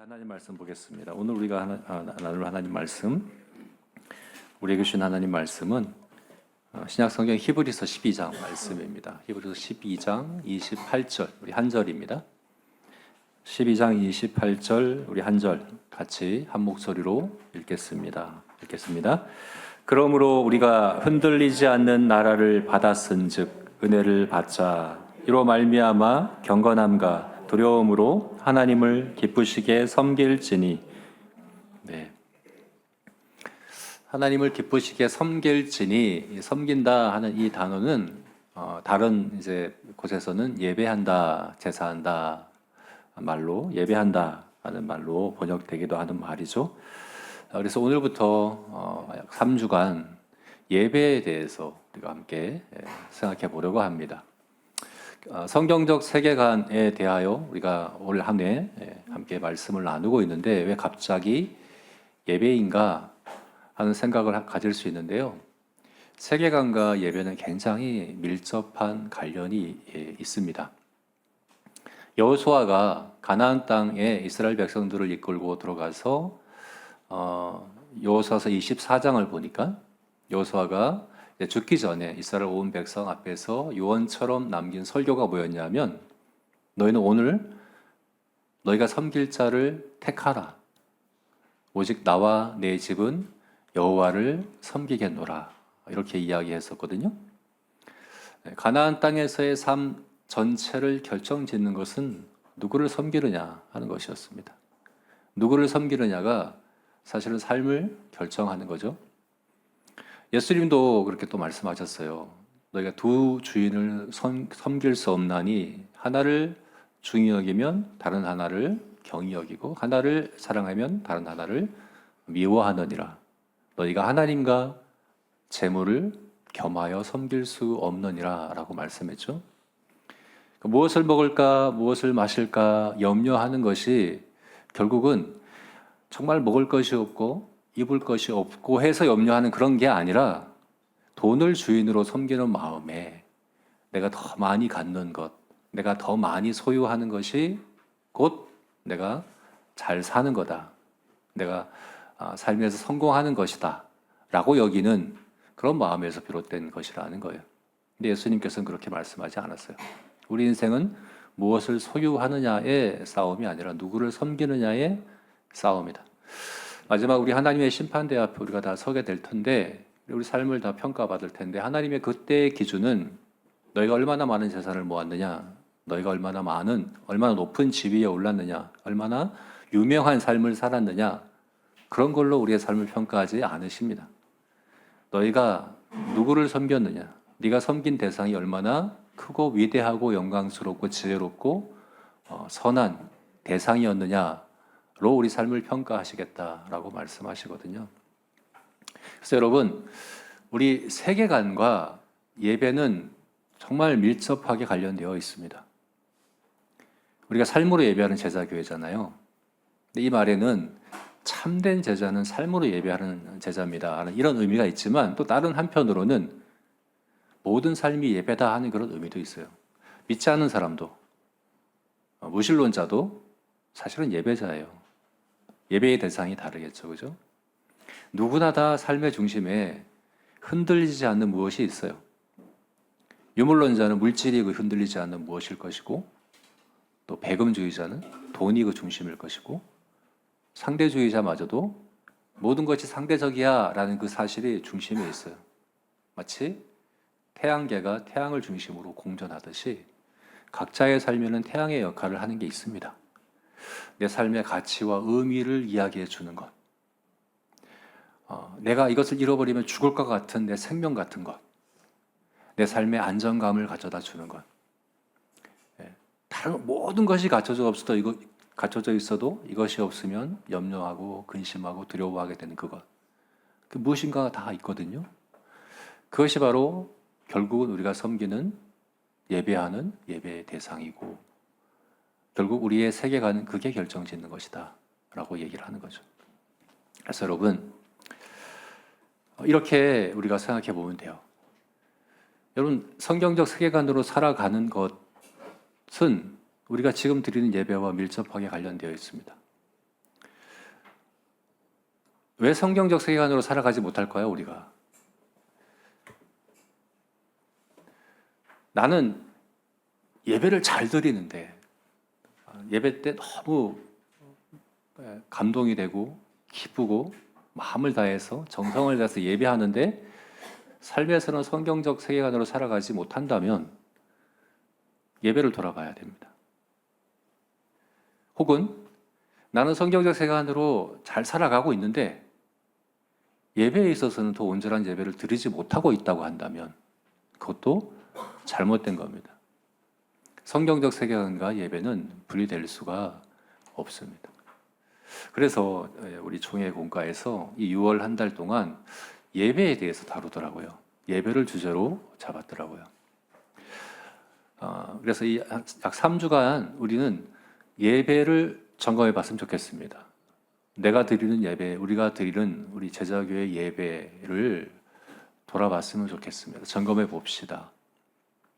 하나님 말씀 보겠습니다. 오늘 우리가 나눌 하나님 말씀, 우리에게 주신 하나님 말씀은 신약 성경 히브리서 12장 말씀입니다. 히브리서 12장 28절, 우리 한 절입니다. 12장 28절, 우리 한 절 같이 한 목소리로 읽겠습니다. 그러므로 우리가 흔들리지 않는 나라를 받았은즉 은혜를 받자. 이로 말미암아 경건함과 두려움으로 하나님을 기쁘시게 섬길지니. 네. 하나님을 기쁘시게 섬길지니, 섬긴다 하는 이 단어는 다른 이제 곳에서는 예배한다, 제사한다 말로, 예배한다 하는 말로 번역되기도 하는 말이죠. 그래서 오늘부터 약 3주간 예배에 대해서 우리가 함께 생각해 보려고 합니다. 성경적 세계관에 대하여 우리가 올 한 해 함께 말씀을 나누고 있는데 왜 갑자기 예배인가 하는 생각을 가질 수 있는데요. 세계관과 예배는 굉장히 밀접한 관련이 있습니다. 여호수아가 가나안 땅에 이스라엘 백성들을 이끌고 들어가서 여호수아서 24장을 보니까 여호수아가 죽기 전에 이스라엘 온 백성 앞에서 유언처럼 남긴 설교가 뭐였냐면, 너희는 오늘 너희가 섬길 자를 택하라. 오직 나와 내 집은 여호와를 섬기겠노라. 이렇게 이야기했었거든요. 가나안 땅에서의 삶 전체를 결정짓는 것은 누구를 섬기느냐 하는 것이었습니다. 누구를 섬기느냐가 사실은 삶을 결정하는 거죠. 예수님도 그렇게 또 말씀하셨어요. 너희가 두 주인을 섬길 수 없나니 하나를 중히 여기면 다른 하나를 경히 여기고 하나를 사랑하면 다른 하나를 미워하느니라. 너희가 하나님과 재물을 겸하여 섬길 수 없느니라 라고 말씀했죠. 무엇을 먹을까, 무엇을 마실까 염려하는 것이 결국은 정말 먹을 것이 없고 입을 것이 없고 해서 염려하는 그런 게 아니라, 돈을 주인으로 섬기는 마음에 내가 더 많이 갖는 것, 내가 더 많이 소유하는 것이 곧 내가 잘 사는 거다, 내가 삶에서 성공하는 것이다 라고 여기는 그런 마음에서 비롯된 것이라는 거예요. 근데 예수님께서는 그렇게 말씀하지 않았어요. 우리 인생은 무엇을 소유하느냐의 싸움이 아니라 누구를 섬기느냐의 싸움이다. 마지막 우리 하나님의 심판대 앞에 우리가 다 서게 될 텐데, 우리 삶을 다 평가받을 텐데, 하나님의 그때의 기준은 너희가 얼마나 많은 재산을 모았느냐, 너희가 얼마나 높은 지위에 올랐느냐, 얼마나 유명한 삶을 살았느냐, 그런 걸로 우리의 삶을 평가하지 않으십니다. 너희가 누구를 섬겼느냐, 네가 섬긴 대상이 얼마나 크고 위대하고 영광스럽고 지혜롭고 선한 대상이었느냐 로 우리 삶을 평가하시겠다라고 말씀하시거든요. 그래서 여러분, 우리 세계관과 예배는 정말 밀접하게 관련되어 있습니다. 우리가 삶으로 예배하는 제자교회잖아요. 근데 이 말에는 참된 제자는 삶으로 예배하는 제자입니다 하는 이런 의미가 있지만, 또 다른 한편으로는 모든 삶이 예배다 하는 그런 의미도 있어요. 믿지 않는 사람도, 무신론자도 사실은 예배자예요. 예배의 대상이 다르겠죠, 그죠? 누구나 다 삶의 중심에 흔들리지 않는 무엇이 있어요. 유물론자는 물질이 그 흔들리지 않는 무엇일 것이고, 또 배금주의자는 돈이 그 중심일 것이고, 상대주의자마저도 모든 것이 상대적이야 라는 그 사실이 중심에 있어요. 마치 태양계가 태양을 중심으로 공전하듯이 각자의 삶에는 태양의 역할을 하는 게 있습니다. 내 삶의 가치와 의미를 이야기해 주는 것, 내가 이것을 잃어버리면 죽을 것 같은 내 생명 같은 것, 내 삶의 안정감을 가져다 주는 것, 다른 모든 것이 갖춰져 있어도 이것이 없으면 염려하고 근심하고 두려워하게 되는 그것, 그 무엇인가가 다 있거든요. 그것이 바로 결국은 우리가 섬기는, 예배하는 예배의 대상이고, 결국 우리의 세계관은 그게 결정짓는 것이다 라고 얘기를 하는 거죠. 그래서 여러분, 이렇게 우리가 생각해 보면 돼요. 여러분, 성경적 세계관으로 살아가는 것은 우리가 지금 드리는 예배와 밀접하게 관련되어 있습니다. 왜 성경적 세계관으로 살아가지 못할까요, 우리가? 나는 예배를 잘 드리는데 예배 때 너무 감동이 되고 기쁘고 마음을 다해서 정성을 다해서 예배하는데 삶에서는 성경적 세계관으로 살아가지 못한다면 예배를 돌아봐야 됩니다. 혹은 나는 성경적 세계관으로 잘 살아가고 있는데 예배에 있어서는 더 온전한 예배를 드리지 못하고 있다고 한다면 그것도 잘못된 겁니다. 성경적 세계관과 예배는 분리될 수가 없습니다. 그래서 우리 총회 공과에서 이 6월 한 달 동안 예배에 대해서 다루더라고요. 예배를 주제로 잡았더라고요. 그래서 이 약 3주간 우리는 예배를 점검해 봤으면 좋겠습니다. 내가 드리는 예배, 우리가 드리는 우리 제자교회 예배를 돌아봤으면 좋겠습니다. 점검해 봅시다.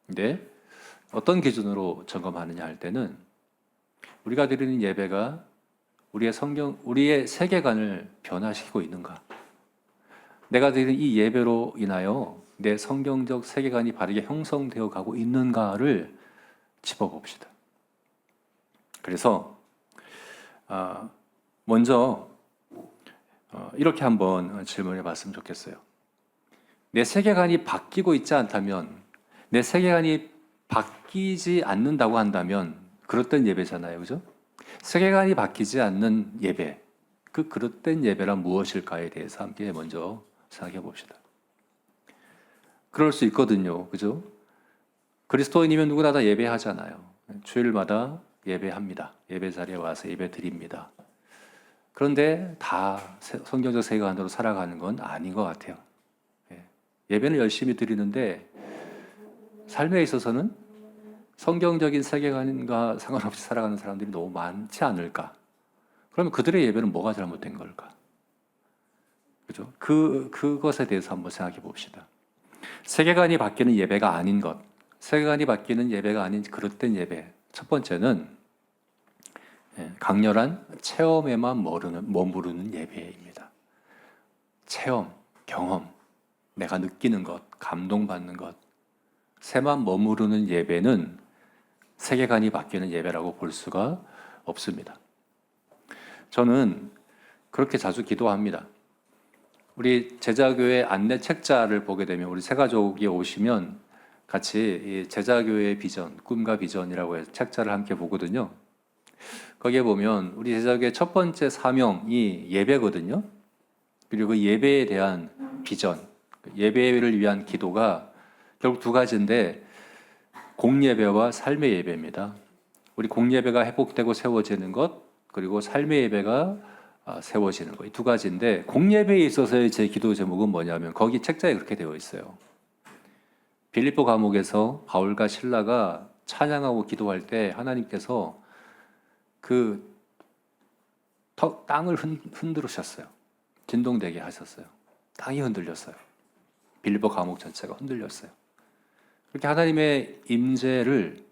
근데 어떤 기준으로 점검하느냐 할 때는 우리가 드리는 예배가 우리의 세계관을 변화시키고 있는가? 내가 드리는 이 예배로 인하여 내 성경적 세계관이 바르게 형성되어 가고 있는가를 짚어봅시다. 그래서 먼저 이렇게 한번 질문해 봤으면 좋겠어요. 내 세계관이 바뀌고 있지 않다면, 내 세계관이 바뀌지 않는다고 한다면 그릇된 예배잖아요, 그죠? 세계관이 바뀌지 않는 예배, 그 그릇된 예배란 무엇일까에 대해서 함께 먼저 생각해 봅시다. 그럴 수 있거든요, 그죠? 그리스도인이면 누구나 다 예배하잖아요. 주일마다 예배합니다. 예배 자리에 와서 예배 드립니다. 그런데 다 성경적 세계관으로 살아가는 건 아닌 것 같아요. 예배는 열심히 드리는데 삶에 있어서는 성경적인 세계관과 상관없이 살아가는 사람들이 너무 많지 않을까? 그러면 그들의 예배는 뭐가 잘못된 걸까? 그죠? 그것에 대해서 한번 생각해 봅시다. 세계관이 바뀌는 예배가 아닌 것, 세계관이 바뀌는 예배가 아닌 그릇된 예배. 첫 번째는 강렬한 체험에만 머무르는 예배입니다. 체험, 경험, 내가 느끼는 것, 감동받는 것, 새만 머무르는 예배는 세계관이 바뀌는 예배라고 볼 수가 없습니다. 저는 그렇게 자주 기도합니다. 우리 제자교회 안내 책자를 보게 되면 우리 새가족이 오시면 같이 제자교회의 비전, 꿈과 비전이라고 해서 책자를 함께 보거든요. 거기에 보면 우리 제자교회 첫 번째 사명이 예배거든요. 그리고 그 예배에 대한 비전, 예배를 위한 기도가 결국 두 가지인데 공예배와 삶의 예배입니다. 우리 공예배가 회복되고 세워지는 것, 그리고 삶의 예배가 세워지는 것, 이 두 가지인데 공예배에 있어서의 제 기도 제목은 뭐냐면 거기 책자에 그렇게 되어 있어요. 빌립보 감옥에서 바울과 실라가 찬양하고 기도할 때 하나님께서 그 땅을 흔들으셨어요. 진동되게 하셨어요. 땅이 흔들렸어요. 빌립보 감옥 전체가 흔들렸어요. 그렇게 하나님의 임재를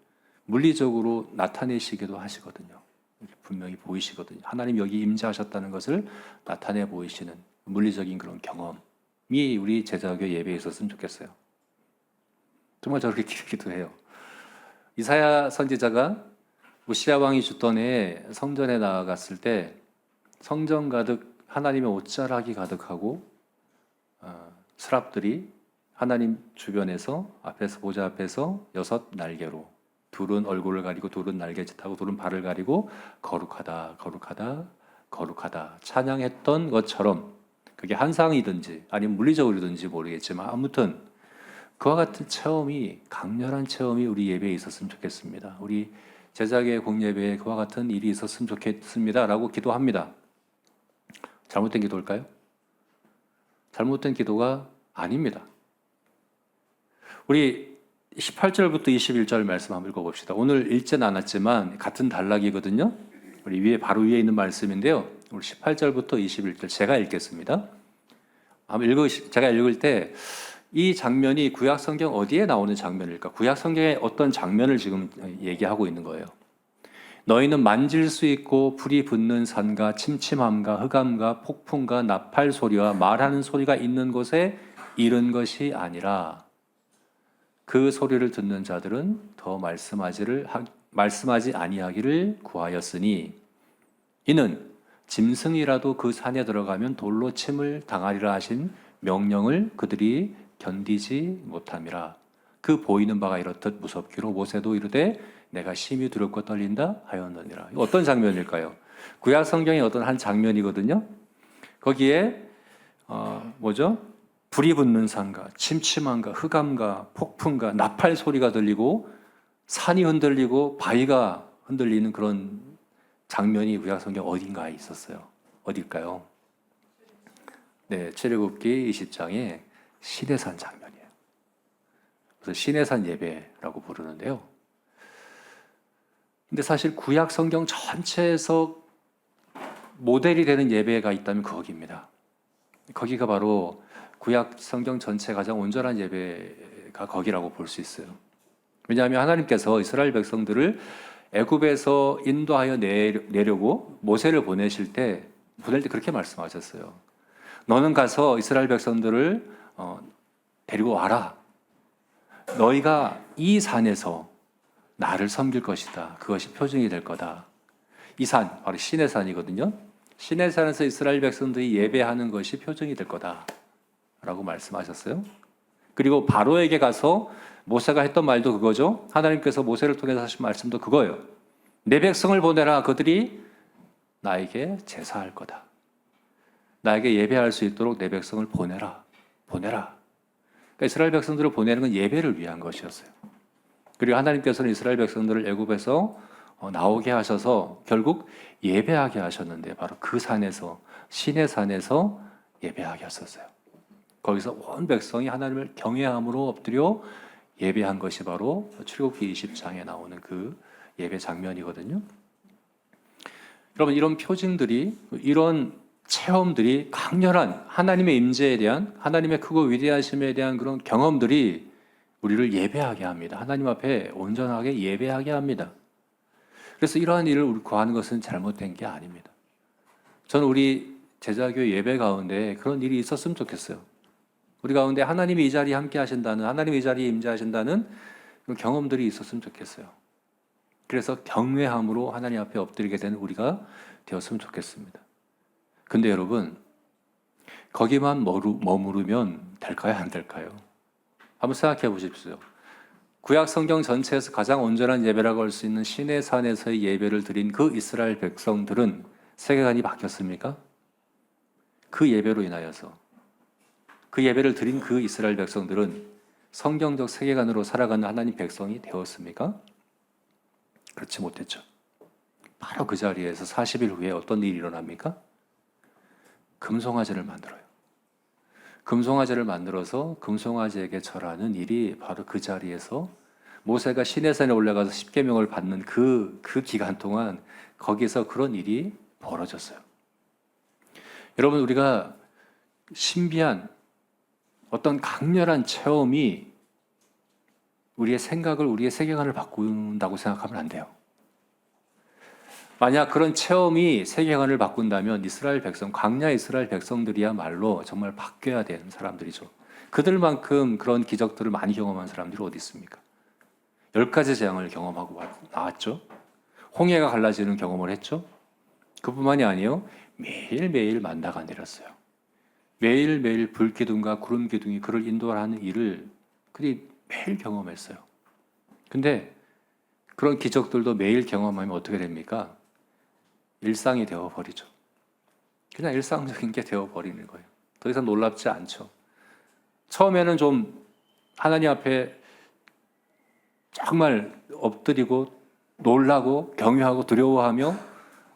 물리적으로 나타내시기도 하시거든요. 분명히 보이시거든요. 하나님 여기 임재하셨다는 것을 나타내 보이시는 물리적인 그런 경험이 우리 제자교회 예배에 있었으면 좋겠어요. 정말 저렇게 기도해요. 이사야 선지자가 우시야 왕이 죽던 해에 성전에 나아갔을 때 성전 가득 하나님의 옷자락이 가득하고 스랍들이 하나님 주변에서 보좌 앞에서 6 날개로, 둘은 얼굴을 가리고 둘은 날개짓하고 둘은 발을 가리고 거룩하다 거룩하다 거룩하다 찬양했던 것처럼, 그게 한상이든지 아니면 물리적으로든지 모르겠지만 아무튼 그와 같은 체험이, 강렬한 체험이 우리 예배에 있었으면 좋겠습니다. 우리 제자교회 공예배에 그와 같은 일이 있었으면 좋겠습니다 라고 기도합니다. 잘못된 기도일까요? 잘못된 기도가 아닙니다. 우리 18절부터 21절 말씀 한번 읽어봅시다. 오늘 읽진 않았지만 같은 단락이거든요. 우리 바로 위에 있는 말씀인데요. 우리 18절부터 21절 제가 읽겠습니다. 제가 읽을 때 이 장면이 구약 성경 어디에 나오는 장면일까? 구약 성경의 어떤 장면을 지금 얘기하고 있는 거예요. 너희는 만질 수 있고 불이 붙는 산과 침침함과 흑암과 폭풍과 나팔 소리와 말하는 소리가 있는 곳에 이른 것이 아니라 그 소리를 듣는 자들은 더 말씀하지 아니하기를 구하였으니 이는 짐승이라도 그 산에 들어가면 돌로 침을 당하리라 하신 명령을 그들이 견디지 못함이라. 그 보이는 바가 이렇듯 무섭기로 모세도 이르되 내가 심히 두렵고 떨린다 하였느니라. 어떤 장면일까요? 구약 성경의 어떤 한 장면이거든요. 거기에 불이 붙는 산과 침침함과 흑암과 폭풍과 나팔 소리가 들리고 산이 흔들리고 바위가 흔들리는 그런 장면이 구약 성경 어딘가에 있었어요. 어딜까요? 네, 출애굽기 20장에 시내산 장면이에요. 그래서 시내산 예배라고 부르는데요. 근데 사실 구약 성경 전체에서 모델이 되는 예배가 있다면 거기입니다. 거기가 바로 구약 성경 전체 가장 온전한 예배가 거기라고 볼 수 있어요. 왜냐하면 하나님께서 이스라엘 백성들을 애굽에서 인도하여 내려고 모세를 보낼 때 그렇게 말씀하셨어요. 너는 가서 이스라엘 백성들을 데리고 와라. 너희가 이 산에서 나를 섬길 것이다. 그것이 표징이 될 거다. 이 산, 바로 시내산이거든요. 시내산에서 이스라엘 백성들이 예배하는 것이 표징이 될 거다. 라고 말씀하셨어요. 그리고 바로에게 가서 모세가 했던 말도 그거죠. 하나님께서 모세를 통해서 하신 말씀도 그거예요. 내 백성을 보내라. 그들이 나에게 제사할 거다. 나에게 예배할 수 있도록 내 백성을 보내라. 보내라. 그러니까 이스라엘 백성들을 보내는 건 예배를 위한 것이었어요. 그리고 하나님께서는 이스라엘 백성들을 애굽에서 나오게 하셔서 결국 예배하게 하셨는데 바로 그 산에서 시내산에서 예배하게 하셨어요. 거기서 온 백성이 하나님을 경외함으로 엎드려 예배한 것이 바로 출애굽기 20장에 나오는 그 예배 장면이거든요. 여러분, 이런 표징들이, 이런 체험들이 강렬한 하나님의 임재에 대한, 하나님의 크고 위대하심에 대한 그런 경험들이 우리를 예배하게 합니다. 하나님 앞에 온전하게 예배하게 합니다. 그래서 이러한 일을 우리 구하는 것은 잘못된 게 아닙니다. 저는 우리 제자교회 예배 가운데 그런 일이 있었으면 좋겠어요. 우리 가운데 하나님이 이 자리에 함께 하신다는, 하나님이 이 자리에 임재하신다는 그런 경험들이 있었으면 좋겠어요. 그래서 경외함으로 하나님 앞에 엎드리게 되는 우리가 되었으면 좋겠습니다. 근데 여러분, 거기만 머무르면 될까요? 안 될까요? 한번 생각해 보십시오. 구약 성경 전체에서 가장 온전한 예배라고 할 수 있는 시내산에서의 예배를 드린 그 이스라엘 백성들은 세계관이 바뀌었습니까? 그 예배로 인하여서 그 예배를 드린 그 이스라엘 백성들은 성경적 세계관으로 살아가는 하나님 백성이 되었습니까? 그렇지 못했죠. 바로 그 자리에서 40일 후에 어떤 일이 일어납니까? 금송아지를 만들어요. 금송아지를 만들어서 금송아지에게 절하는 일이 바로 그 자리에서 모세가 시내산에 올라가서 십계명을 받는 그 기간 동안 거기서 그런 일이 벌어졌어요. 여러분, 우리가 신비한 어떤 강렬한 체험이 우리의 생각을, 우리의 세계관을 바꾼다고 생각하면 안 돼요. 만약 그런 체험이 세계관을 바꾼다면 이스라엘 백성, 광야 이스라엘 백성들이야말로 정말 바뀌어야 되는 사람들이죠. 그들만큼 그런 기적들을 많이 경험한 사람들이 어디 있습니까? 10가지 재앙을 경험하고 나왔죠. 홍해가 갈라지는 경험을 했죠. 그뿐만이 아니에요. 매일매일 만나가 내렸어요. 매일매일 불기둥과 구름기둥이 그를 인도하는 일을 그들이 매일 경험했어요. 근데 그런 기적들도 매일 경험하면 어떻게 됩니까? 일상이 되어버리죠. 그냥 일상적인 게 되어버리는 거예요. 더 이상 놀랍지 않죠. 처음에는 좀 하나님 앞에 정말 엎드리고 놀라고 경외하고 두려워하며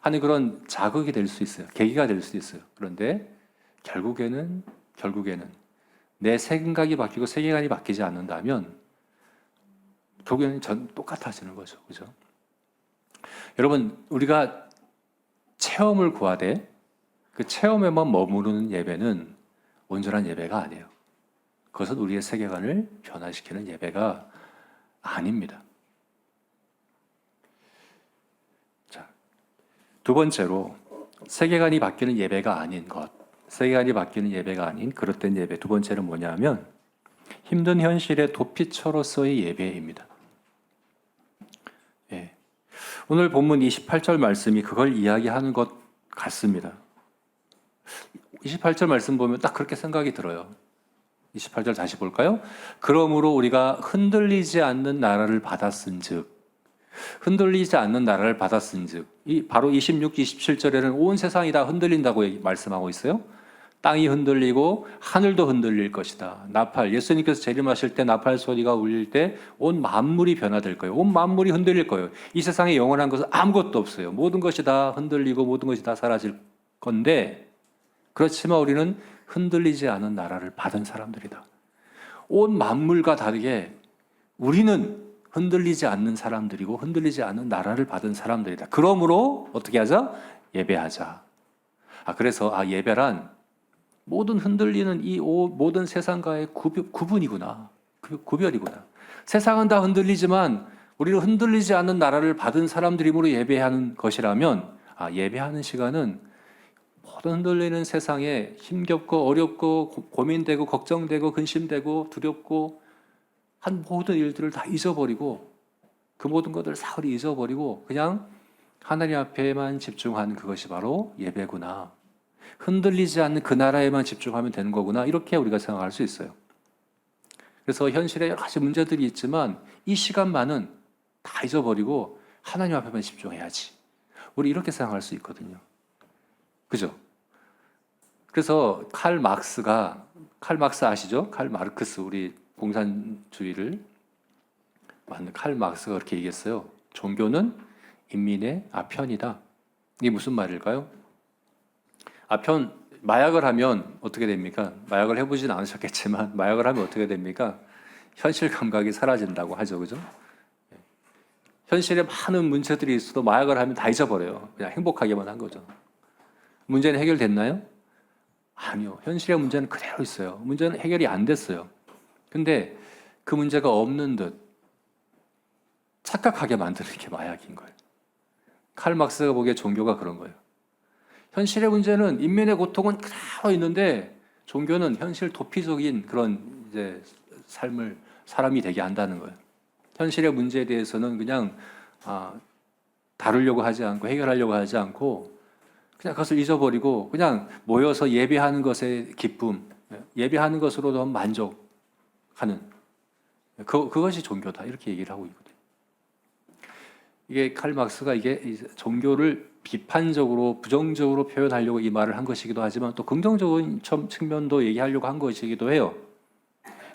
하는 그런 자극이 될 수 있어요. 계기가 될 수 있어요. 그런데 결국에는 내 생각이 바뀌고 세계관이 바뀌지 않는다면 결국에는 전 똑같아지는 거죠. 그죠? 여러분, 우리가 체험을 구하되 그 체험에만 머무르는 예배는 온전한 예배가 아니에요. 그것은 우리의 세계관을 변화시키는 예배가 아닙니다. 두 번째로 세계관이 바뀌는 예배가 아닌 것, 세계관이 바뀌는 예배가 아닌 그릇된 예배. 두 번째는 뭐냐면 힘든 현실의 도피처로서의 예배입니다. 예. 오늘 본문 28절 말씀이 그걸 이야기하는 것 같습니다. 28절 말씀 보면 딱 그렇게 생각이 들어요. 28절 다시 볼까요? 그러므로 우리가 흔들리지 않는 나라를 받았은즉, 흔들리지 않는 나라를 받았은즉, 바로 26, 27절에는 온 세상이 다 흔들린다고 말씀하고 있어요. 땅이 흔들리고 하늘도 흔들릴 것이다. 나팔, 예수님께서 재림하실 때 나팔 소리가 울릴 때 온 만물이 변화될 거예요. 온 만물이 흔들릴 거예요. 이 세상에 영원한 것은 아무것도 없어요. 모든 것이 다 흔들리고 모든 것이 다 사라질 건데, 그렇지만 우리는 흔들리지 않은 나라를 받은 사람들이다. 온 만물과 다르게 우리는 흔들리지 않는 사람들이고 흔들리지 않는 나라를 받은 사람들이다. 그러므로 어떻게 하자? 예배하자. 그래서 예배란 모든 흔들리는 이 모든 세상과의 구분이구나. 구별이구나. 세상은 다 흔들리지만 우리는 흔들리지 않는 나라를 받은 사람들이므로 예배하는 것이라면 예배하는 시간은 모든 흔들리는 세상에 힘겹고 어렵고 고민되고 걱정되고 근심되고 두렵고 한 모든 일들을 다 잊어버리고 그 모든 것들을 사흘이 잊어버리고 그냥 하나님 앞에만 집중하는 그것이 바로 예배구나. 흔들리지 않는 그 나라에만 집중하면 되는 거구나. 이렇게 우리가 생각할 수 있어요. 그래서 현실에 여러 가지 문제들이 있지만 이 시간만은 다 잊어버리고 하나님 앞에만 집중해야지. 우리 이렇게 생각할 수 있거든요. 그죠? 그래서 칼 막스 아시죠? 칼 마르크스, 우리 공산주의를 만든 칼 막스가 그렇게 얘기했어요. 종교는 인민의 편이다. 이게 무슨 말일까요? 마약을 하면 어떻게 됩니까? 마약을 해보진 않으셨겠지만 마약을 하면 어떻게 됩니까? 현실 감각이 사라진다고 하죠. 그죠? 현실에 많은 문제들이 있어도 마약을 하면 다 잊어버려요. 그냥 행복하게만 한 거죠. 문제는 해결됐나요? 아니요. 현실의 문제는 그대로 있어요. 문제는 해결이 안 됐어요. 근데 그 문제가 없는 듯 착각하게 만드는 게 마약인 거예요. 칼 막스가 보기에 종교가 그런 거예요. 현실의 문제는 인민의 고통은 그대로 있는데 종교는 현실 도피적인 그런 이제 삶을 사람이 되게 한다는 거예요. 현실의 문제에 대해서는 그냥 다루려고 하지 않고 해결하려고 하지 않고 그냥 그것을 잊어버리고 그냥 모여서 예배하는 것의 기쁨, 예배하는 것으로도 만족하는 그것이 종교다 이렇게 얘기를 하고 있거든요. 이게 칼 막스가 이게 종교를 비판적으로 부정적으로 표현하려고 이 말을 한 것이기도 하지만 또 긍정적인 측면도 얘기하려고 한 것이기도 해요.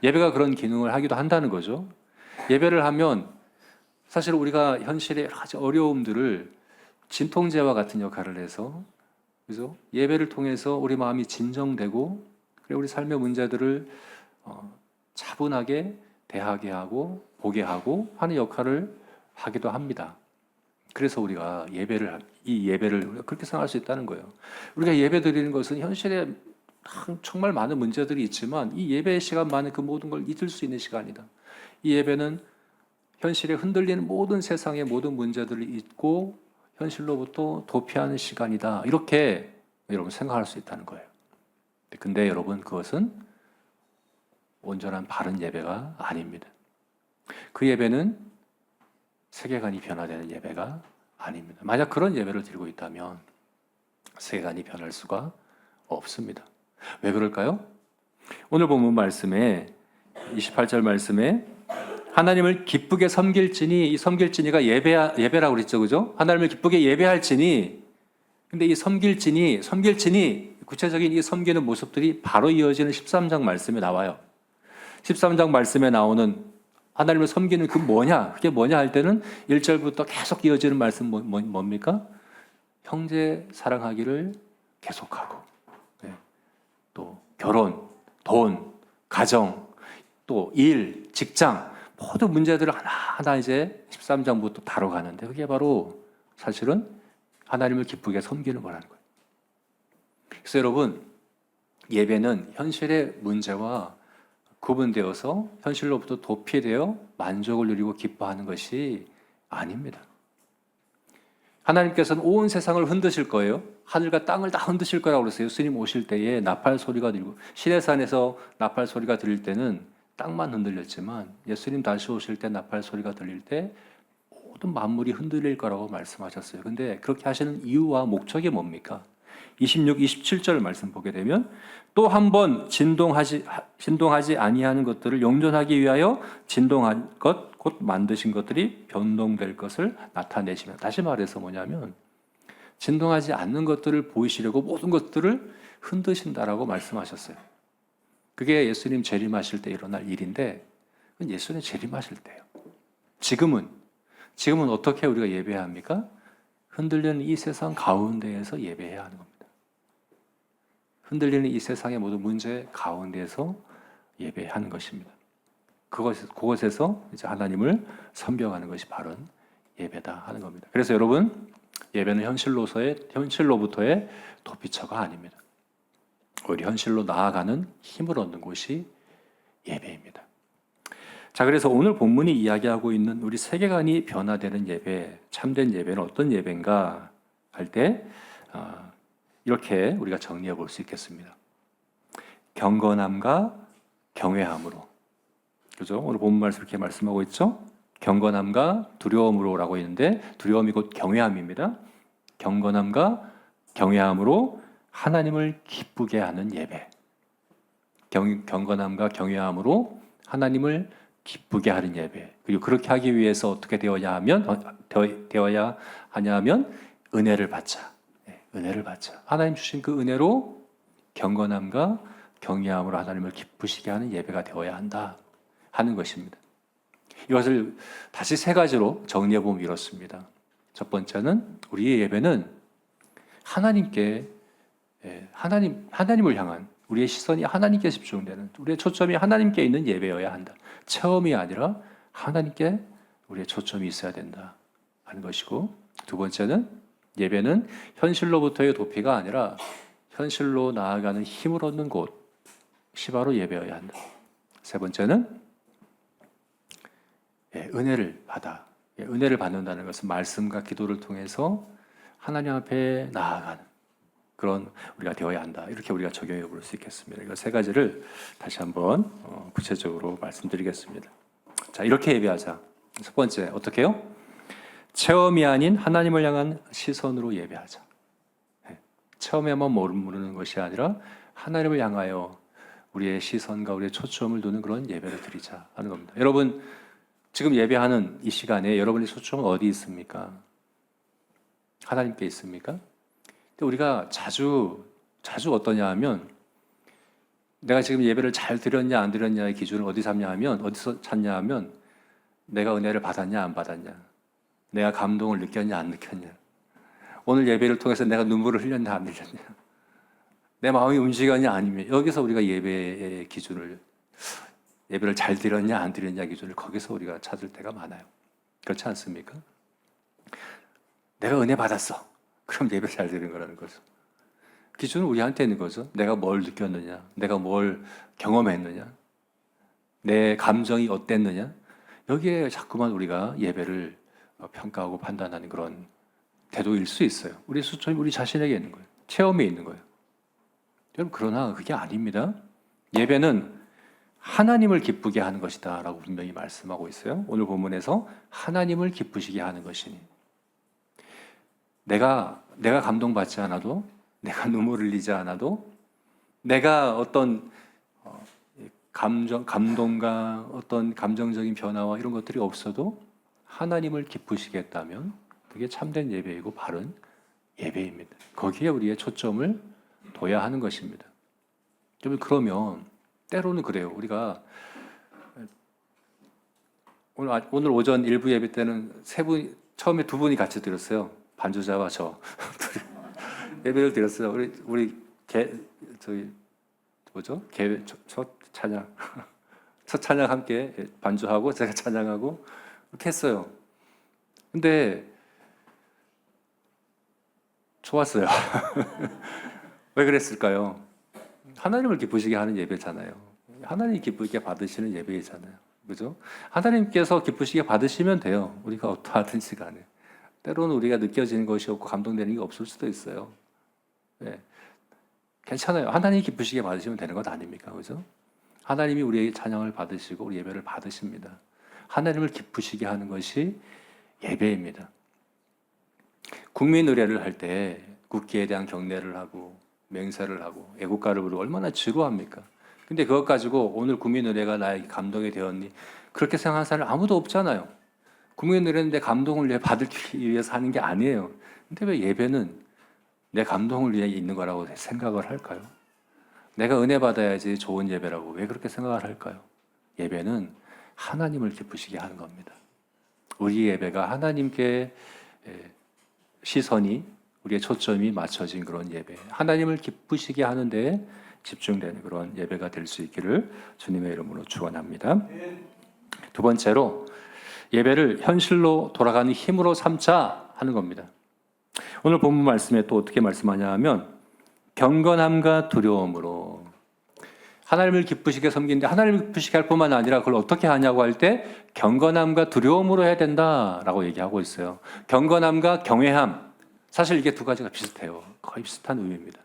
예배가 그런 기능을 하기도 한다는 거죠. 예배를 하면 사실 우리가 현실의 여러 가지 어려움들을 진통제와 같은 역할을 해서 그죠? 예배를 통해서 우리 마음이 진정되고 그리고 우리 삶의 문제들을 차분하게 대하게 하고 보게 하고 하는 역할을 하기도 합니다. 그래서 우리가 이 예배를 우리가 그렇게 생각할 수 있다는 거예요. 우리가 예배 드리는 것은 현실에 정말 많은 문제들이 있지만 이 예배의 시간만은 그 모든 걸 잊을 수 있는 시간이다. 이 예배는 현실에 흔들리는 모든 세상의 모든 문제들을 잊고 현실로부터 도피하는 시간이다. 이렇게 여러분 생각할 수 있다는 거예요. 근데 여러분 그것은 온전한 바른 예배가 아닙니다. 그 예배는 세계관이 변화되는 예배가 아닙니다. 만약 그런 예배를 드리고 있다면 세계관이 변할 수가 없습니다. 왜 그럴까요? 오늘 본문 말씀에 28절 말씀에 하나님을 기쁘게 섬길지니 이 섬길지니가 예배라고 그랬죠. 그죠? 하나님을 기쁘게 예배할지니 근데 이 섬길지니 구체적인 이 섬기는 모습들이 바로 이어지는 13장 말씀에 나와요. 13장 말씀에 나오는 하나님을 섬기는 그게 뭐냐 할 때는 1절부터 계속 이어지는 말씀 뭡니까? 형제 사랑하기를 계속하고 또 결혼, 돈, 가정, 또 일, 직장 모든 문제들을 하나하나 이제 13장부터 다뤄가는데 그게 바로 사실은 하나님을 기쁘게 섬기는 거라는 거예요. 그래서 여러분 예배는 현실의 문제와 구분되어서 현실로부터 도피되어 만족을 누리고 기뻐하는 것이 아닙니다. 하나님께서는 온 세상을 흔드실 거예요. 하늘과 땅을 다 흔드실 거라고 그랬어요. 예수님 오실 때에 나팔 소리가 들리고, 시내산에서 나팔 소리가 들릴 때는 땅만 흔들렸지만 예수님 다시 오실 때 나팔 소리가 들릴 때 모든 만물이 흔들릴 거라고 말씀하셨어요. 근데 그렇게 하시는 이유와 목적이 뭡니까? 26, 27절 말씀 보게 되면 또 한 번 진동하지 아니하는 것들을 용전하기 위하여 진동한 것, 곧 만드신 것들이 변동될 것을 나타내시면, 다시 말해서 뭐냐면 진동하지 않는 것들을 보이시려고 모든 것들을 흔드신다라고 말씀하셨어요. 그게 예수님 재림하실 때 일어날 일인데, 그건 예수님 재림하실 때예요. 지금은 어떻게 우리가 예배해야 합니까? 흔들리는 이 세상 가운데에서 예배해야 하는 겁니다. 흔들리는 이 세상의 모든 문제 가운데에서 예배하는 것입니다. 그곳에서 이제 하나님을 섬겨가는 것이 바른 예배다 하는 겁니다. 그래서 여러분, 예배는 현실로부터의 도피처가 아닙니다. 우리 현실로 나아가는 힘을 얻는 곳이 예배입니다. 자, 그래서 오늘 본문이 이야기하고 있는 우리 세계관이 변화되는 예배, 참된 예배는 어떤 예배인가 할 때 이렇게 우리가 정리해 볼 수 있겠습니다. 경건함과 경외함으로. 그죠? 오늘 본문 말씀 이렇게 말씀하고 있죠? 경건함과 두려움으로라고 있는데, 두려움이 곧 경외함입니다. 경건함과 경외함으로 하나님을 기쁘게 하는 예배. 경건함과 경외함으로 하나님을 기쁘게 하는 예배. 그리고 그렇게 하기 위해서 어떻게 되어야 하냐면 은혜를 받자. 은혜를 받자. 하나님 주신 그 은혜로 경건함과 경외함으로 하나님을 기쁘시게 하는 예배가 되어야 한다 하는 것입니다. 이것을 다시 세 가지로 정리해 보면 이렇습니다. 첫 번째는 우리의 예배는 하나님을 향한 우리의 시선이 하나님께 집중되는, 우리의 초점이 하나님께 있는 예배여야 한다. 체험이 아니라 하나님께 우리의 초점이 있어야 된다 하는 것이고, 두 번째는 예배는 현실로부터의 도피가 아니라 현실로 나아가는 힘을 얻는 곳이 바로 예배여야 한다. 세 번째는 은혜를 받는다는 것은 말씀과 기도를 통해서 하나님 앞에 나아가는 그런 우리가 되어야 한다. 이렇게 우리가 적용해 볼 수 있겠습니다. 이 세 가지를 다시 한번 구체적으로 말씀드리겠습니다. 자, 이렇게 예배하자. 첫 번째, 어떻게 해요? 체험이 아닌 하나님을 향한 시선으로 예배하자. 체험에만 머무르는 것이 아니라 하나님을 향하여 우리의 시선과 우리의 초점을 두는 그런 예배를 드리자 하는 겁니다. 여러분, 지금 예배하는 이 시간에 여러분의 초점은 어디 있습니까? 하나님께 있습니까? 근데 우리가 자주 어떠냐 하면, 내가 지금 예배를 잘 드렸냐 안 드렸냐의 기준을 어디서 찾냐 하면 내가 은혜를 받았냐 안 받았냐, 내가 감동을 느꼈냐 안 느꼈냐, 오늘 예배를 통해서 내가 눈물을 흘렸냐 안 흘렸냐, 내 마음이 움직였냐 아니면, 여기서 우리가 예배의 기준을, 예배를 잘 드렸냐 안 드렸냐 기준을 거기서 우리가 찾을 때가 많아요. 그렇지 않습니까? 내가 은혜 받았어. 그럼 예배 잘 드린 거라는 거죠. 기준은 우리한테 있는 거죠. 내가 뭘 느꼈느냐, 내가 뭘 경험했느냐, 내 감정이 어땠느냐, 여기에 자꾸만 우리가 예배를 평가하고 판단하는 그런 태도일 수 있어요. 우리 초점이 우리 자신에게 있는 거예요. 체험에 있는 거예요. 여러분, 그러나 그게 아닙니다. 예배는 하나님을 기쁘게 하는 것이다 라고 분명히 말씀하고 있어요. 오늘 본문에서 하나님을 기쁘시게 하는 것이니, 내가 감동받지 않아도, 내가 눈물을 흘리지 않아도, 내가 어떤 감동과 어떤 감정적인 변화와 이런 것들이 없어도 하나님을 기쁘시겠다면 그게 참된 예배이고 바른 예배입니다. 거기에 우리의 초점을 둬야 하는 것입니다. 그러면 때로는 그래요. 우리가 오늘 오전 일부 예배 때는 처음에 두 분이 같이 드렸어요. 반주자와 저 예배를 드렸어요. 첫 찬양 함께 반주하고 제가 찬양하고 이렇게 했어요. 근데 좋았어요. 왜 그랬을까요? 하나님을 기쁘시게 하는 예배잖아요. 하나님 기쁘게 받으시는 예배이잖아요. 그죠? 하나님께서 기쁘시게 받으시면 돼요. 우리가 어떠하든지 간에. 때로는 우리가 느껴지는 것이 없고 감동되는 게 없을 수도 있어요. 예, 괜찮아요. 하나님 기쁘시게 받으시면 되는 것 아닙니까? 그죠? 하나님이 우리의 찬양을 받으시고 우리 예배를 받으십니다. 하나님을 기쁘시게 하는 것이 예배입니다. 국민 의례를 할 때 국기에 대한 경례를 하고 맹세를 하고 애국가를 부르고 얼마나 지루합니까? 근데 그것 가지고 오늘 국민 의례가 나에게 감동이 되었니? 그렇게 생각하는 사람 아무도 없잖아요. 국민 의례는 내 감동을 받기 위해서 하는 게 아니에요. 근데 왜 예배는 내 감동을 위해 있는 거라고 생각을 할까요? 내가 은혜 받아야지 좋은 예배라고 왜 그렇게 생각을 할까요? 예배는 하나님을 기쁘시게 하는 겁니다. 우리 예배가 하나님께 시선이, 우리의 초점이 맞춰진 그런 예배, 하나님을 기쁘시게 하는 데에 집중되는 그런 예배가 될 수 있기를 주님의 이름으로 축원합니다. 두 번째로 예배를 현실로 돌아가는 힘으로 삼자 하는 겁니다. 오늘 본문 말씀에 또 어떻게 말씀하냐 하면 경건함과 두려움으로 하나님을 기쁘시게 섬기는데 하나님을 기쁘시게 할 뿐만 아니라 그걸 어떻게 하냐고 할 때 경건함과 두려움으로 해야 된다라고 얘기하고 있어요. 경건함과 경외함, 사실 이게 두 가지가 비슷해요. 거의 비슷한 의미입니다.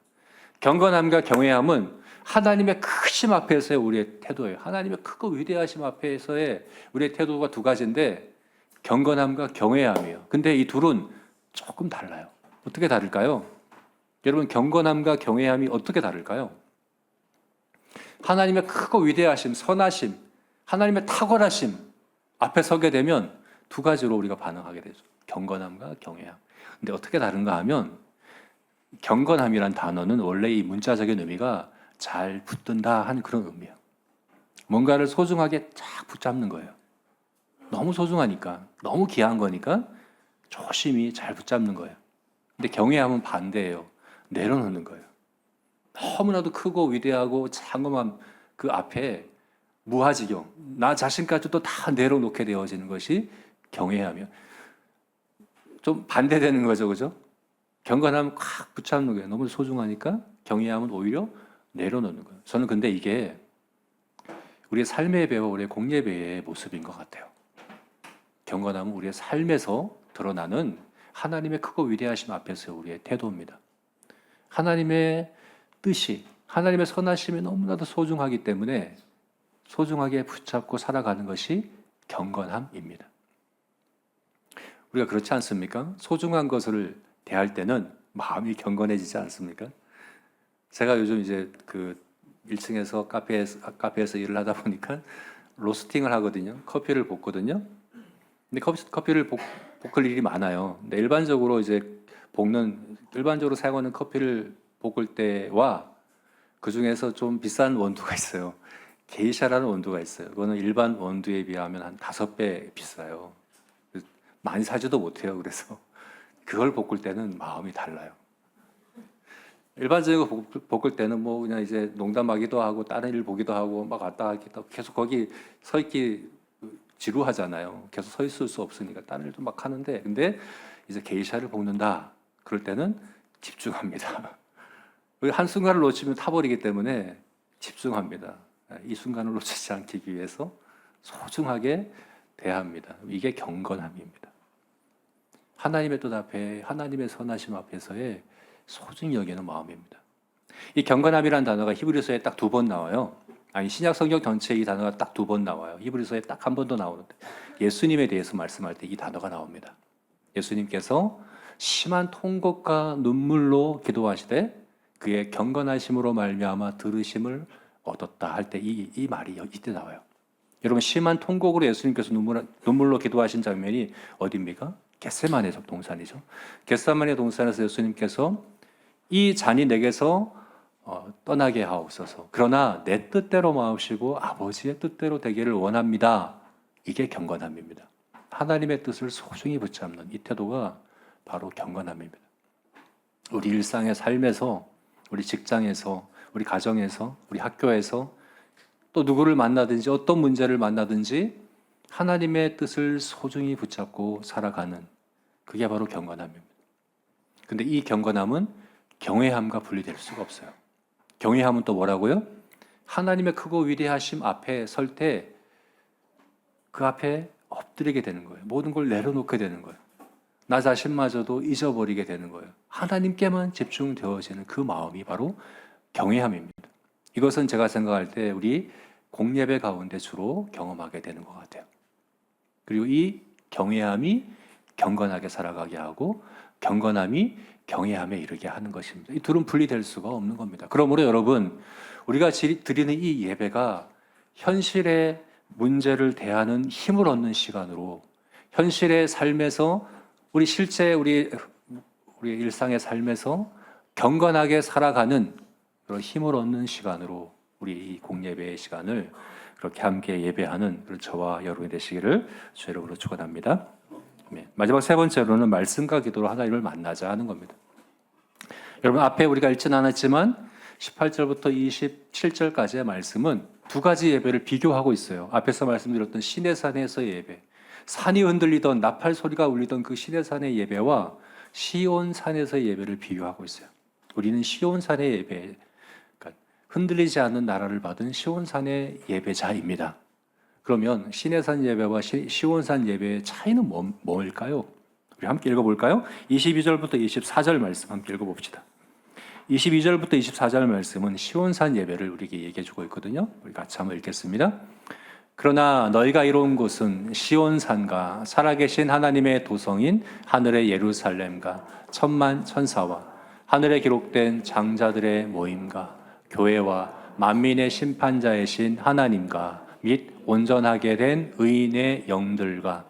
경건함과 경외함은 하나님의 크심 앞에서의 우리의 태도예요. 하나님의 크고 위대하심 앞에서의 우리의 태도가 두 가지인데 경건함과 경외함이에요. 근데 이 둘은 조금 달라요. 어떻게 다를까요? 여러분, 경건함과 경외함이 어떻게 다를까요? 하나님의 크고 위대하심, 선하심, 하나님의 탁월하심 앞에 서게 되면 두 가지로 우리가 반응하게 되죠. 경건함과 경외함. 근데 어떻게 다른가 하면 경건함이란 단어는 원래 이 문자적인 의미가 잘 붙든다 하는 그런 의미예요. 뭔가를 소중하게 쫙 붙잡는 거예요. 너무 소중하니까, 너무 귀한 거니까 조심히 잘 붙잡는 거예요. 근데 경외함은 반대예요. 내려놓는 거예요. 너무나도 크고 위대하고 장엄한 그 앞에 무아지경, 나 자신까지도 다 내려놓게 되어지는 것이 경외하며 좀 반대되는 거죠, 그죠? 경건함은 꽉 붙잡는 거예요. 너무 소중하니까 경외함은 오히려 내려놓는 거예요. 저는 근데 이게 우리의 삶의 배와 우리의 공예배의 모습인 것 같아요. 경건함은 우리의 삶에서 드러나는 하나님의 크고 위대하심 앞에서 우리의 태도입니다. 하나님의 뜻이, 하나님의 선하심이 너무나도 소중하기 때문에 소중하게 붙잡고 살아가는 것이 경건함입니다. 우리가 그렇지 않습니까? 소중한 것을 대할 때는 마음이 경건해지지 않습니까? 제가 요즘 이제 그 1층에서 카페에서 일을 하다 보니까 로스팅을 하거든요. 커피를 볶거든요. 근데 커피를 볶을 일이 많아요. 근데 일반적으로 사용하는 커피를 볶을 때와 그 중에서 좀 비싼 원두가 있어요. 게이샤라는 원두가 있어요. 그거는 일반 원두에 비하면 한 5배 비싸요. 많이 사지도 못해요. 그래서 그걸 볶을 때는 마음이 달라요. 일반적으로 볶을 때는 뭐 그냥 이제 농담하기도 하고 다른 일 보기도 하고 막 왔다 갔다 계속 거기 서 있기 지루하잖아요. 계속 서 있을 수 없으니까 다른 일도 막 하는데, 근데 이제 게이샤를 볶는다 그럴 때는 집중합니다. 한 순간을 놓치면 타버리기 때문에 집중합니다. 이 순간을 놓치지 않기 위해서 소중하게 대합니다. 이게 경건함입니다. 하나님의 뜻 앞에, 하나님의 선하심 앞에서의 소중히 여기는 마음입니다. 이 경건함이라는 단어가 히브리서에 딱 2번 나와요. 아니, 신약 성경 전체에 이 단어가 딱 2번 나와요. 히브리서에 딱 한 번 더 나오는데 예수님에 대해서 말씀할 때 이 단어가 나옵니다. 예수님께서 심한 통곡과 눈물로 기도하시되 그의 경건하심으로 말미암아 들으심을 얻었다 할 때 이 말이 이때 나와요. 여러분, 심한 통곡으로 예수님께서 눈물로 기도하신 장면이 어디입니까? 겟세마네 동산이죠. 겟세마네 동산에서 예수님께서 이 잔이 내게서 떠나게 하옵소서. 그러나 내 뜻대로 마옵시고 아버지의 뜻대로 되기를 원합니다. 이게 경건함입니다. 하나님의 뜻을 소중히 붙잡는 이 태도가 바로 경건함입니다. 우리 일상의 삶에서, 우리 직장에서, 우리 가정에서, 우리 학교에서 또 누구를 만나든지 어떤 문제를 만나든지 하나님의 뜻을 소중히 붙잡고 살아가는 그게 바로 경건함입니다. 근데 이 경건함은 경외함과 분리될 수가 없어요. 경외함은 또 뭐라고요? 하나님의 크고 위대하심 앞에 설 때 그 앞에 엎드리게 되는 거예요. 모든 걸 내려놓게 되는 거예요. 나 자신마저도 잊어버리게 되는 거예요. 하나님께만 집중되어지는 그 마음이 바로 경외함입니다. 이것은 제가 생각할 때 우리 공예배 가운데 주로 경험하게 되는 것 같아요. 그리고 이 경외함이 경건하게 살아가게 하고 경건함이 경외함에 이르게 하는 것입니다. 이 둘은 분리될 수가 없는 겁니다. 그러므로 여러분, 우리가 드리는 이 예배가 현실의 문제를 대하는 힘을 얻는 시간으로, 현실의 삶에서 우리 실제 우리 일상의 삶에서 경건하게 살아가는 그런 힘을 얻는 시간으로 우리 이 공예배의 시간을 그렇게 함께 예배하는 그런 저와 여러분이 되시기를 주의 이름으로 축원합니다. 마지막 세 번째로는 말씀과 기도로 하나님을 만나자 하는 겁니다. 여러분, 앞에 우리가 읽지는 않았지만 18절부터 27절까지의 말씀은 두 가지 예배를 비교하고 있어요. 앞에서 말씀드렸던 시내산에서의 예배, 산이 흔들리던 나팔 소리가 울리던 그 시내산의 예배와 시온산에서의 예배를 비교하고 있어요. 우리는 시온산의 예배, 그러니까 흔들리지 않는 나라를 받은 시온산의 예배자입니다. 그러면 시내산 예배와 시온산 예배의 차이는 뭘까요? 우리 함께 읽어볼까요? 22절부터 24절 말씀 함께 읽어봅시다. 22절부터 24절 말씀은 시온산 예배를 우리에게 얘기해주고 있거든요. 우리 같이 한번 읽겠습니다. 그러나 너희가 이룬 곳은 시온산과 살아계신 하나님의 도성인 하늘의 예루살렘과 천만 천사와 하늘에 기록된 장자들의 모임과 교회와 만민의 심판자이신 하나님과 및 온전하게 된 의인의 영들과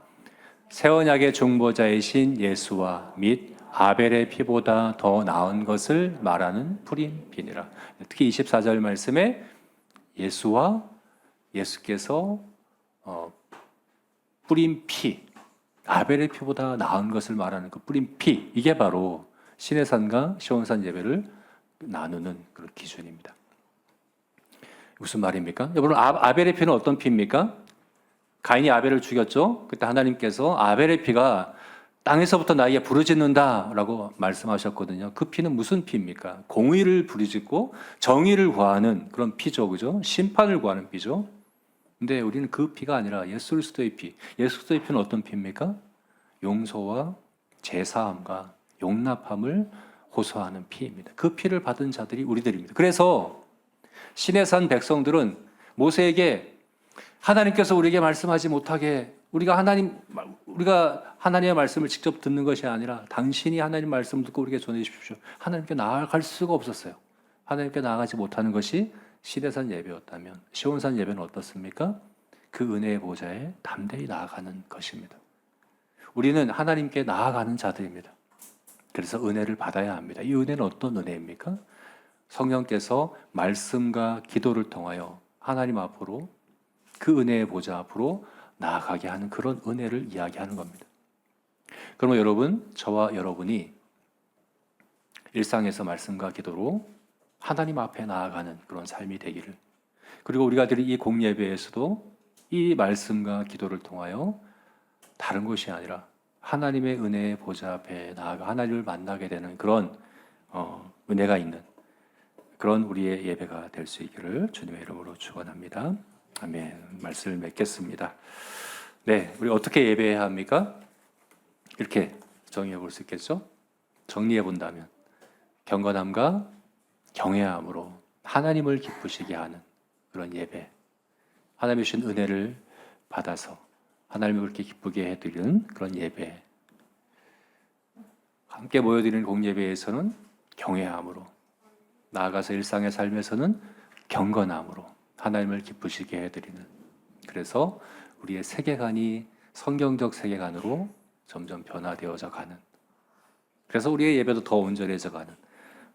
새 언약의 중보자이신 예수와 및 아벨의 피보다 더 나은 것을 말하는 푸린 피니라. 특히 24절 말씀에 예수와 예수께서 뿌린 피, 아벨의 피보다 나은 것을 말하는 그 뿌린 피, 이게 바로 시내산과 시온산 예배를 나누는 그런 기준입니다. 무슨 말입니까? 여러분, 아벨의 피는 어떤 피입니까? 가인이 아벨을 죽였죠. 그때 하나님께서 아벨의 피가 땅에서부터 나에게 부르짖는다라고 말씀하셨거든요. 그 피는 무슨 피입니까? 공의를 부르짖고 정의를 구하는 그런 피죠, 그죠? 심판을 구하는 피죠. 근데 우리는 그 피가 아니라 예수 그리스도의 피. 예수 그리스도의 피는 어떤 피입니까? 용서와 제사함과 용납함을 호소하는 피입니다. 그 피를 받은 자들이 우리들입니다. 그래서 시내산 백성들은 모세에게 하나님께서 우리에게 말씀하지 못하게 우리가 하나님의 말씀을 직접 듣는 것이 아니라 당신이 하나님 말씀을 듣고 우리에게 전해 주십시오. 하나님께 나아갈 수가 없었어요. 하나님께 나아가지 못하는 것이 시내산 예배였다면 시온산 예배는 어떻습니까? 그 은혜의 보좌에 담대히 나아가는 것입니다. 우리는 하나님께 나아가는 자들입니다. 그래서 은혜를 받아야 합니다. 이 은혜는 어떤 은혜입니까? 성령께서 말씀과 기도를 통하여 하나님 앞으로 그 은혜의 보좌 앞으로 나아가게 하는 그런 은혜를 이야기하는 겁니다. 그러면 여러분, 저와 여러분이 일상에서 말씀과 기도로 하나님 앞에 나아가는 그런 삶이 되기를, 그리고 우리가 드린 이 공예배에서도 이 말씀과 기도를 통하여 다른 것이 아니라 하나님의 은혜의 보좌 앞에 나아가 하나님을 만나게 되는 그런 은혜가 있는 그런 우리의 예배가 될 수 있기를 주님의 이름으로 축원합니다. 아멘. 말씀을 맺겠습니다. 네, 우리 어떻게 예배해야 합니까? 이렇게 정의해 볼 수 있겠죠? 정리해 본다면 경건함과 경외함으로 하나님을 기쁘시게 하는 그런 예배, 하나님의 주신 은혜를 받아서 하나님을 그렇게 기쁘게 해드리는 그런 예배, 함께 모여드리는 공예배에서는 경외함으로, 나아가서 일상의 삶에서는 경건함으로 하나님을 기쁘시게 해드리는, 그래서 우리의 세계관이 성경적 세계관으로 점점 변화되어져 가는, 그래서 우리의 예배도 더 온전해져 가는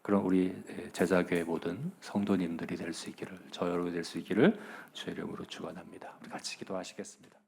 그런 우리 제자교회 모든 성도님들이 될 수 있기를, 저 여러분이 될 수 있기를 주의 이름으로 축원합니다. 우리 같이 기도하시겠습니다.